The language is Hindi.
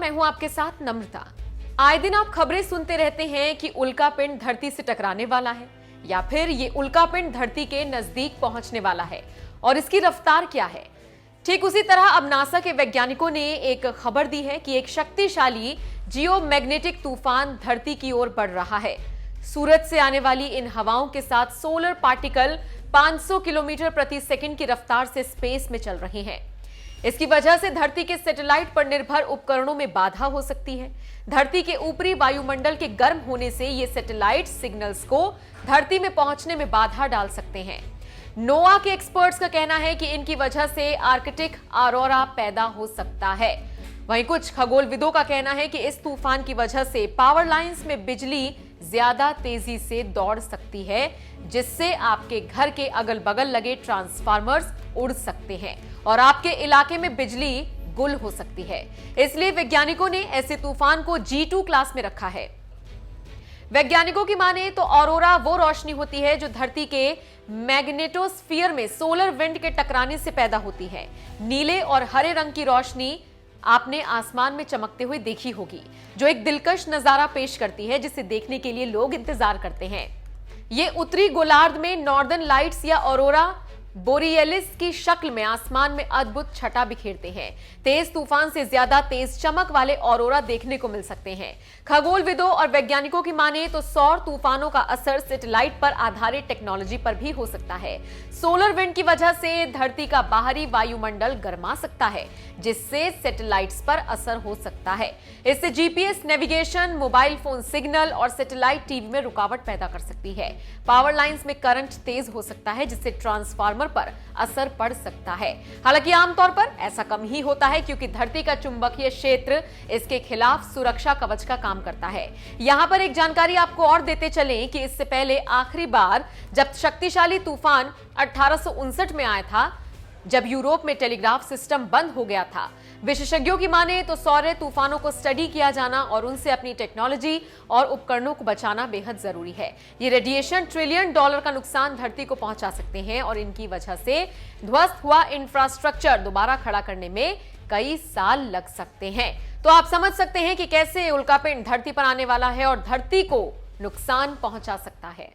मैं हूं आपके साथ नम्रता। आए दिन आप खबरें सुनते रहते हैं कि उल्कापिंड धरती से टकराने वाला है या फिर ये उल्कापिंड धरती के नजदीक पहुंचने वाला है और इसकी रफ्तार क्या है। ठीक उसी तरह अब नासा के वैज्ञानिकों ने एक खबर दी है कि एक शक्तिशाली जियोमैग्नेटिक तूफान धरती की ओर बढ़ रहा है। सूरज से आने वाली इन हवाओं के साथ सोलर पार्टिकल 500 किलोमीटर प्रति सेकंड की रफ्तार से स्पेस में चल रहे हैं। इसकी वजह से धरती के सैटेलाइट पर निर्भर उपकरणों में बाधा हो सकती है। धरती के ऊपरी वायुमंडल के गर्म होने से ये सैटेलाइट सिग्नल्स को धरती में पहुंचने में बाधा डाल सकते हैं। नोआ के एक्सपर्ट्स का कहना है कि इनकी वजह से आर्कटिक ऑरोरा पैदा हो सकता है। वहीं कुछ खगोलविदों का कहना है कि इस तूफान की वजह से पावर लाइंस में बिजली ज्यादा तेजी से दौड़ सकती है, जिससे आपके घर के अगल बगल लगे ट्रांसफार्मर्स उड़ सकते हैं और आपके इलाके में बिजली गुल हो सकती है। इसलिए वैज्ञानिकों ने ऐसे तूफान को G2 क्लास में रखा है। वैज्ञानिकों की माने तो ऑरोरा वो रोशनी होती है जो धरती के मैग्नेटोस्फीयर में सोलर विंड के टकराने से पैदा होती है। नीले और हरे रंग की रोशनी आपने आसमान में चमकते हुए देखी होगी, जो एक दिलकश नजारा पेश करती है जिसे देखने के लिए लोग इंतजार करते हैं। ये उत्तरी गोलार्ध में नॉर्दर्न लाइट्स या ऑरोरा बोरियलिस की शक्ल में आसमान में अद्भुत छटा बिखेरते हैं। तेज तूफान से ज्यादा तेज चमक वाले ऑरोरा देखने को मिल सकते हैं। खगोलविदों और वैज्ञानिकों की माने तो सौर तूफानों का असर सैटेलाइट पर आधारित टेक्नोलॉजी पर भी हो सकता है। सोलर विंड की वजह से धरती का बाहरी वायुमंडल गर्मा सकता है, जिससे सैटेलाइट्स पर असर हो सकता है। इससे GPS navigation, mobile phone signal और सैटेलाइट टीवी में रुकावट पैदा कर सकती है। पावर लाइंस में करंट तेज हो सकता है, जिससे ट्रांसफार्मर पर असर पड़ सकता है। हालांकि आमतौर पर ऐसा कम ही होता है, क्योंकि धरती का चुंबकीय क्षेत्र इसके खिलाफ सुरक्षा कवच का काम करता है। यहां पर एक जानकारी आपको और देते चलें कि इससे पहले आखिरी बार जब शक्तिशाली तूफान 1859 में आया था, जब यूरोप में टेलीग्राफ सिस्टम बंद हो गया था। विशेषज्ञों की माने तो सौर तूफानों को स्टडी किया जाना और उनसे अपनी टेक्नोलॉजी और उपकरणों को बचाना बेहद जरूरी है। ये रेडिएशन $ट्रिलियन का नुकसान धरती को पहुंचा सकते हैं और इनकी वजह से ध्वस्त हुआ इंफ्रास्ट्रक्चर दोबारा खड़ा करने में कई साल लग सकते हैं। तो आप समझ सकते हैं कि कैसे उल्कापिंड धरती पर आने वाला है और धरती को नुकसान पहुंचा सकता है।